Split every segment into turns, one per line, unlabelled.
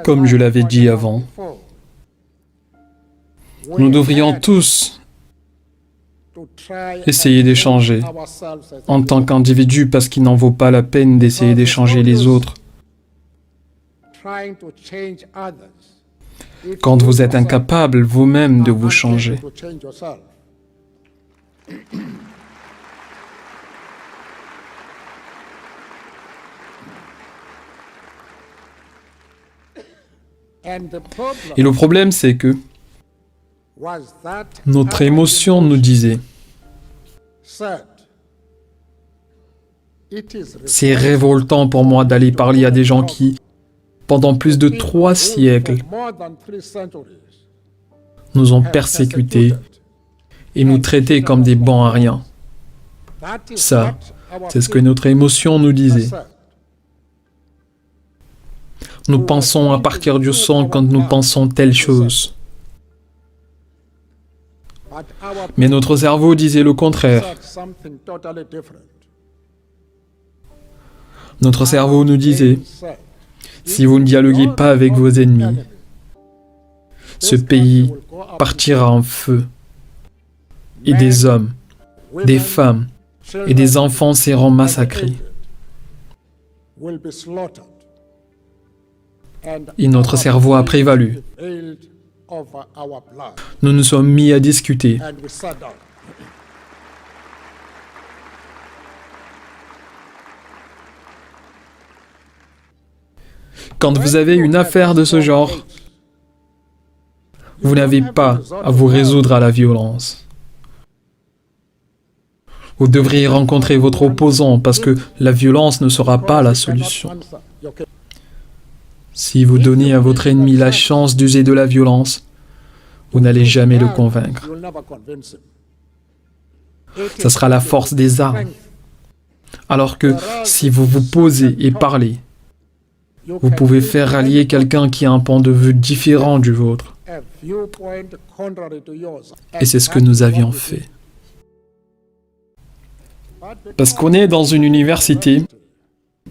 Comme je l'avais dit avant, nous devrions tous essayer d'échanger en tant qu'individu parce qu'il n'en vaut pas la peine d'essayer d'échanger les autres. Quand vous êtes incapable vous-même de vous changer. Et le problème, c'est que notre émotion nous disait « C'est révoltant pour moi d'aller parler à des gens qui, pendant plus de 3 siècles, nous ont persécutés et nous traitaient comme des bons à rien. » Ça, c'est ce que notre émotion nous disait. Nous pensons à partir du sang quand nous pensons telle chose. Mais notre cerveau disait le contraire. Notre cerveau nous disait, si vous ne dialoguez pas avec vos ennemis, ce pays partira en feu. Et des hommes, des femmes et des enfants seront massacrés. Et notre cerveau a prévalu. Nous nous sommes mis à discuter. Quand vous avez une affaire de ce genre, vous n'avez pas à vous résoudre à la violence. Vous devriez rencontrer votre opposant parce que la violence ne sera pas la solution. Si vous donnez à votre ennemi la chance d'user de la violence, vous n'allez jamais le convaincre. Ce sera la force des armes. Alors que si vous vous posez et parlez, vous pouvez faire rallier quelqu'un qui a un point de vue différent du vôtre. Et c'est ce que nous avions fait. Parce qu'on est dans une université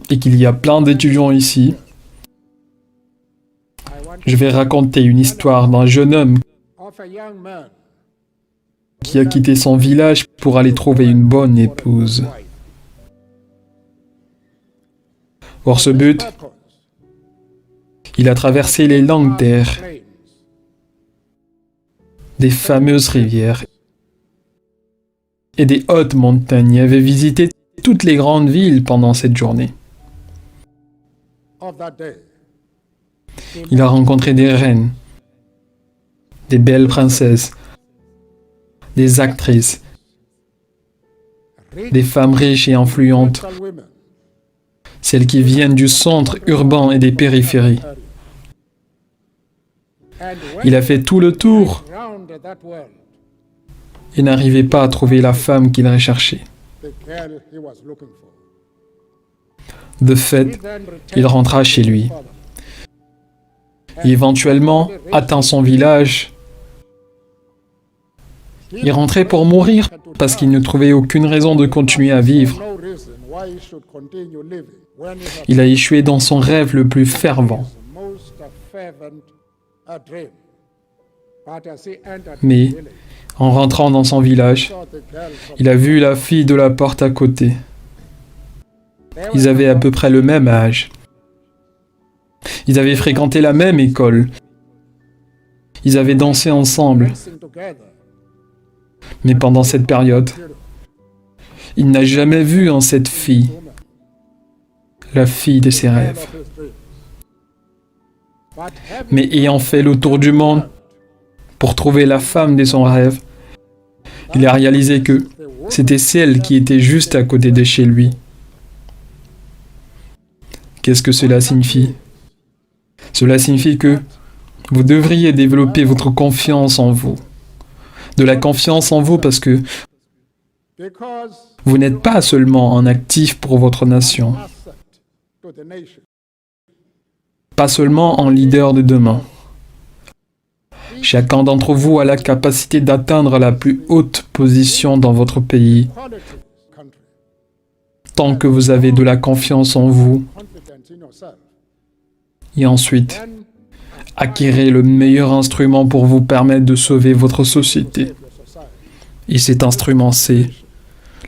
et qu'il y a plein d'étudiants ici, je vais raconter une histoire d'un jeune homme qui a quitté son village pour aller trouver une bonne épouse. Pour ce but, il a traversé les longues terres, des fameuses rivières et des hautes montagnes. Il avait visité toutes les grandes villes pendant cette journée. Il a rencontré des reines, des belles princesses, des actrices, des femmes riches et influentes, celles qui viennent du centre urbain et des périphéries. Il a fait tout le tour et n'arrivait pas à trouver la femme qu'il recherchait. De fait, il rentra chez lui. Et éventuellement, atteint son village, il rentrait pour mourir parce qu'il ne trouvait aucune raison de continuer à vivre. Il a échoué dans son rêve le plus fervent. Mais, en rentrant dans son village, il a vu la fille de la porte à côté. Ils avaient à peu près le même âge. Ils avaient fréquenté la même école. Ils avaient dansé ensemble. Mais pendant cette période, il n'a jamais vu en cette fille la fille de ses rêves. Mais ayant fait le tour du monde pour trouver la femme de son rêve, il a réalisé que c'était celle qui était juste à côté de chez lui. Qu'est-ce que cela signifie? Cela signifie que vous devriez développer votre confiance en vous. De la confiance en vous parce que vous n'êtes pas seulement un actif pour votre nation, pas seulement un leader de demain. Chacun d'entre vous a la capacité d'atteindre la plus haute position dans votre pays. Tant que vous avez de la confiance en vous Et ensuite, acquérez le meilleur instrument pour vous permettre de sauver votre société. Et cet instrument, c'est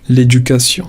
l'éducation.